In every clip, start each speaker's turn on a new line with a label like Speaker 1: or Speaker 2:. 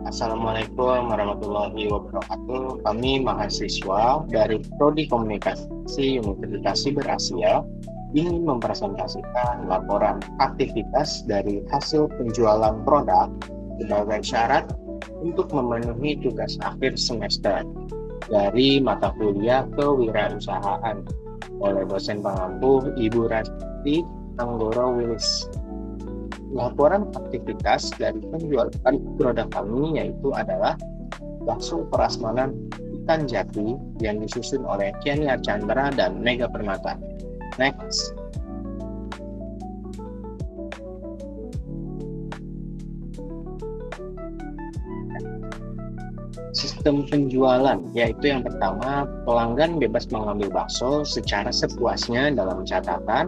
Speaker 1: Assalamualaikum warahmatullahi wabarakatuh. Kami mahasiswa dari Prodi Komunikasi Universitas Siber Asia ingin mempresentasikan laporan aktivitas dari hasil penjualan produk sebagai syarat untuk memenuhi tugas akhir semester dari mata kuliah kewirausahaan oleh dosen pengampu Ibu Rasti Anggoro Wilis. Laporan aktivitas dari penjualan produk kami yaitu adalah bakso prasmanan ikan jati yang disusun oleh Kiani Archandra dan Mega Permata. Next. Sistem penjualan, yaitu yang pertama, pelanggan bebas mengambil bakso secara sepuasnya dalam catatan.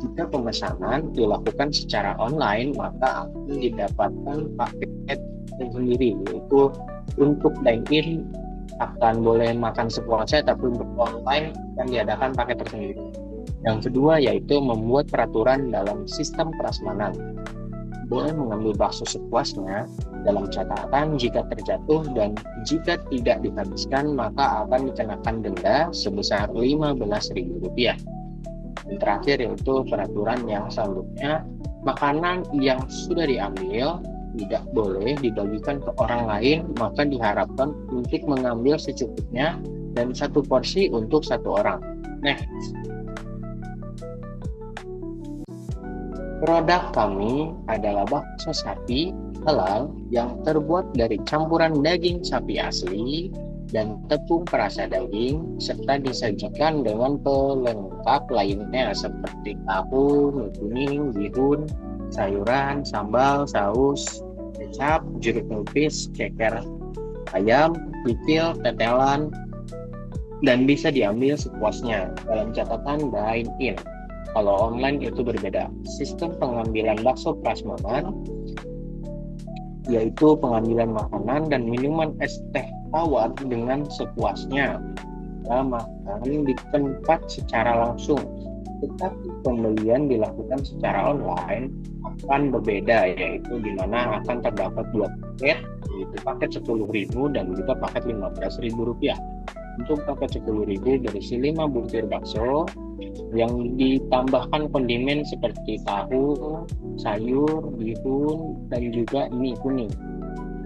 Speaker 1: Jika pemesanan dilakukan secara online, maka akan didapatkan paket sendiri, yaitu untuk dine-in akan boleh makan sepuasnya, tapi untuk online akan diadakan paket tersendiri. Yang kedua yaitu membuat peraturan dalam sistem prasmanan. Boleh mengambil bakso sepuasnya dalam catatan jika terjatuh dan jika tidak dihabiskan maka akan dikenakan denda sebesar Rp15.000. Dan terakhir yaitu peraturan yang selanjutnya, makanan yang sudah diambil tidak boleh dibagikan ke orang lain, maka diharapkan untuk mengambil secukupnya dan satu porsi untuk satu orang. Next. Produk kami adalah bakso sapi halal yang terbuat dari campuran daging sapi asli dan tepung perasa daging, serta disajikan dengan pelengkap lainnya seperti tahu, mie kuning, bihun, sayuran, sambal, saus, kecap, jeruk nipis, ceker ayam, pipil, tetelan, dan bisa diambil sepuasnya dalam catatan dine-in. Kalau online itu berbeda. Sistem pengambilan bakso prasmanan yaitu pengambilan makanan dan minuman es teh tawar dengan sepuasnya. Kita makan di tempat secara langsung, tetapi pembelian dilakukan secara online akan berbeda, yaitu di mana akan terdapat dua paket, yaitu paket Rp10.000 dan juga paket Rp15.000. Untuk paket Rp10.000 berisi 5 butir bakso yang ditambahkan kondimen seperti tahu, sayur, bihun, dan juga mie kuning.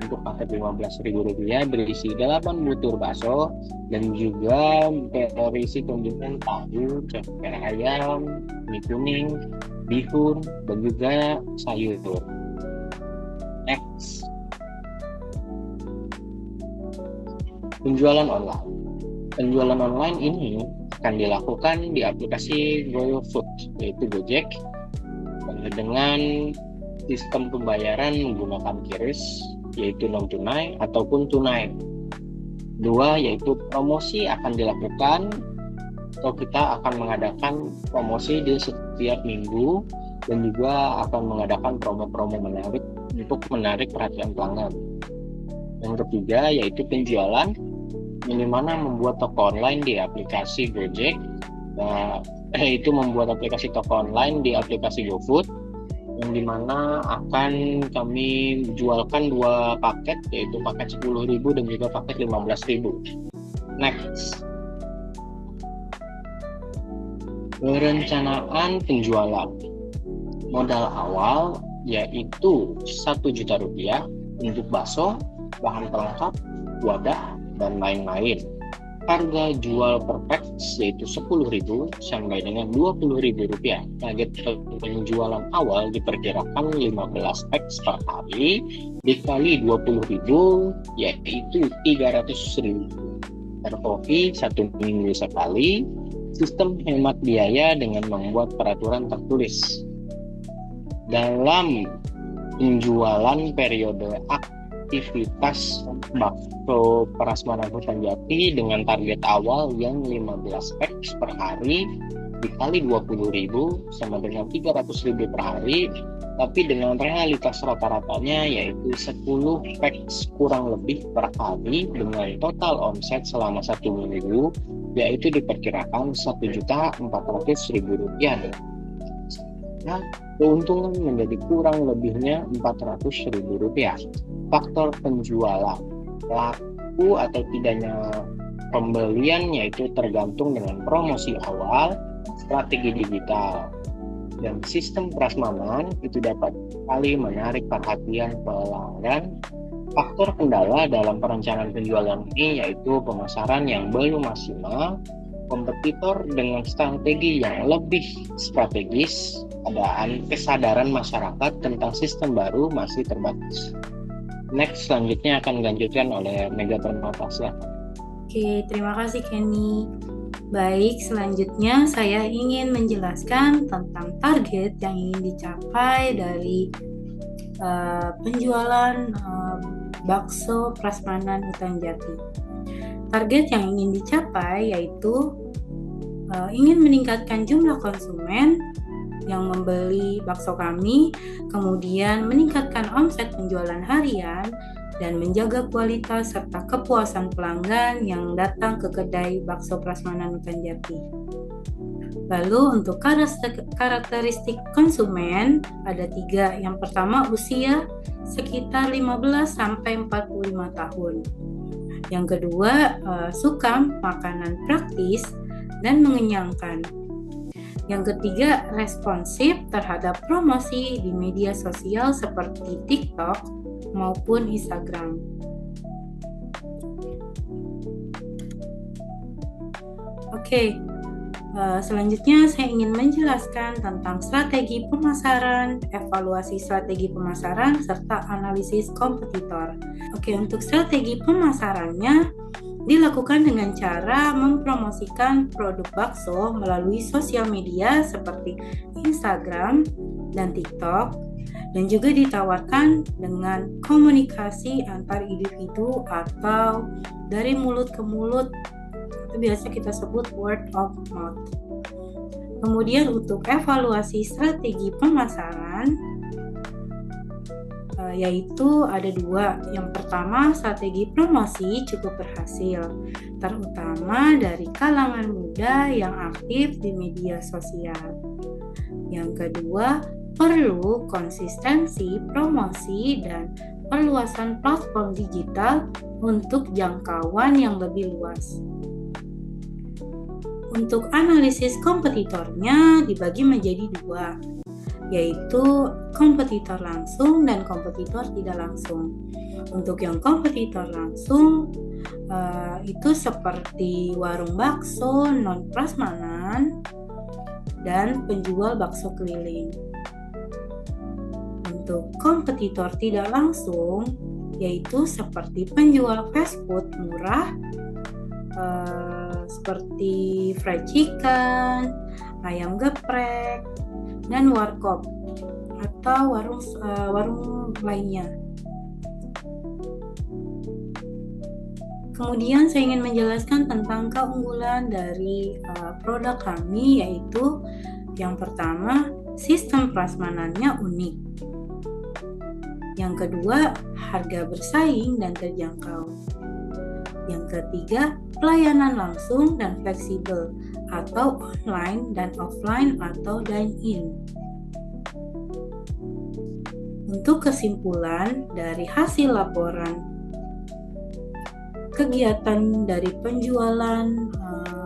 Speaker 1: Untuk paket Rp15.000 berisi 8 butir bakso dan juga berisi kondimen tahu, ceker ayam, mie kuning, bihun, dan juga sayur. Next. Penjualan online. Penjualan online ini akan dilakukan di aplikasi GoFood, yaitu Gojek, dengan sistem pembayaran menggunakan QRIS, yaitu non tunai ataupun tunai. Dua, yaitu promosi akan dilakukan atau kita akan mengadakan promosi di setiap minggu dan juga akan mengadakan promo-promo menarik untuk menarik perhatian pelanggan. Yang ketiga yaitu penjualan, yang dimana membuat toko online di aplikasi Gojek, itu membuat aplikasi toko online di aplikasi GoFood, yang dimana akan kami jualkan dua paket, yaitu paket Rp10.000 dan juga paket Rp15.000. Next. Perencanaan penjualan. Modal awal yaitu Rp1.000.000 untuk bakso, bahan pelengkap, wadah, dan lain-lain. Harga jual per packs yaitu Rp10.000 sampai dengan Rp20.000. Target penjualan awal diperkirakan 15 packs per hari dikali Rp20.000 yaitu Rp300.000 per kopi 1 minggu sekali. Sistem hemat biaya dengan membuat peraturan tertulis. Dalam penjualan periode aktivitas bakso prasmanan Hutan Jati dengan target awal yang 15 packs per hari dikali Rp20.000 sama dengan Rp300.000 per hari, tapi dengan realitas rata-ratanya yaitu 10 packs kurang lebih per hari dengan total omset selama 1 minggu yaitu diperkirakan Rp1.400.000. Nah, keuntungan menjadi kurang lebihnya Rp400.000. Faktor penjualan, laku atau tidaknya pembelian yaitu tergantung dengan promosi awal, strategi digital, dan sistem prasmanan itu dapat sekali menarik perhatian pelanggan. Faktor kendala dalam perencanaan penjualan ini yaitu pemasaran yang belum maksimal, kompetitor dengan strategi yang lebih strategis, kesadaran masyarakat tentang sistem baru masih terbatas. Next, selanjutnya akan dilanjutkan oleh Mega Permatasya.
Speaker 2: Oke, terima kasih Kenny. Baik, selanjutnya saya ingin menjelaskan tentang target yang ingin dicapai dari penjualan bakso Prasmanan Hutan Jati. Target yang ingin dicapai yaitu ingin meningkatkan jumlah konsumen yang membeli bakso kami, kemudian meningkatkan omset penjualan harian, dan menjaga kualitas serta kepuasan pelanggan yang datang ke kedai bakso Prasmanan Hutan Jati. Lalu untuk karakteristik konsumen ada 3. Yang pertama usia sekitar 15-45 tahun. Yang kedua suka makanan praktis dan mengenyangkan. Yang ketiga responsif terhadap promosi di media sosial seperti TikTok maupun Instagram. Oke, selanjutnya saya ingin menjelaskan tentang strategi pemasaran, evaluasi strategi pemasaran, serta analisis kompetitor. Oke, untuk strategi pemasarannya dilakukan dengan cara mempromosikan produk bakso melalui sosial media seperti Instagram dan TikTok, dan juga ditawarkan dengan komunikasi antar individu atau dari mulut ke mulut, itu biasa kita sebut word of mouth. Kemudian untuk evaluasi strategi pemasaran yaitu ada 2. Yang pertama, strategi promosi cukup berhasil, terutama dari kalangan muda yang aktif di media sosial. Yang kedua, perlu konsistensi promosi dan perluasan platform digital untuk jangkauan yang lebih luas. Untuk analisis kompetitornya dibagi menjadi 2, yaitu kompetitor langsung dan kompetitor tidak langsung. Untuk yang kompetitor langsung itu seperti warung bakso non prasmanan dan penjual bakso keliling. Untuk kompetitor tidak langsung yaitu seperti penjual fast food murah seperti fried chicken, ayam geprek, dan warkop atau warung lainnya. Kemudian saya ingin menjelaskan tentang keunggulan dari produk kami, yaitu yang pertama, sistem prasmanannya unik. Yang kedua, harga bersaing dan terjangkau. Yang ketiga, pelayanan langsung dan fleksibel atau online dan offline atau dine-in. Untuk kesimpulan dari hasil laporan kegiatan dari penjualan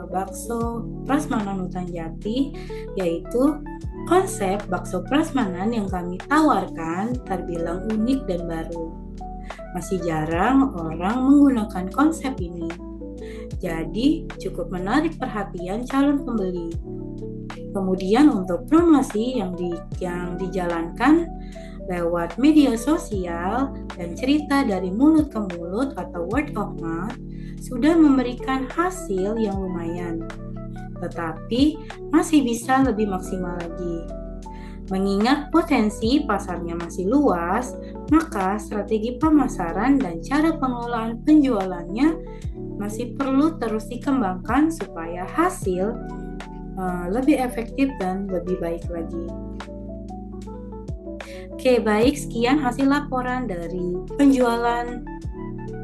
Speaker 2: bakso Prasmanan Hutan Jati, yaitu konsep bakso prasmanan yang kami tawarkan terbilang unik dan baru. Masih jarang orang menggunakan konsep ini, jadi cukup menarik perhatian calon pembeli. Kemudian untuk promosi yang dijalankan lewat media sosial dan cerita dari mulut ke mulut atau word of mouth sudah memberikan hasil yang lumayan, tetapi masih bisa lebih maksimal lagi. Mengingat potensi pasarnya masih luas, maka strategi pemasaran dan cara pengelolaan penjualannya masih perlu terus dikembangkan supaya hasil lebih efektif dan lebih baik lagi. Oke, baik, sekian hasil laporan dari penjualan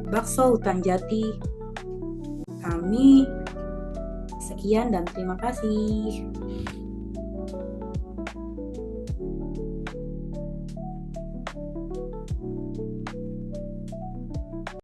Speaker 2: bakso Hutan Jati kami. Sekian dan terima kasih.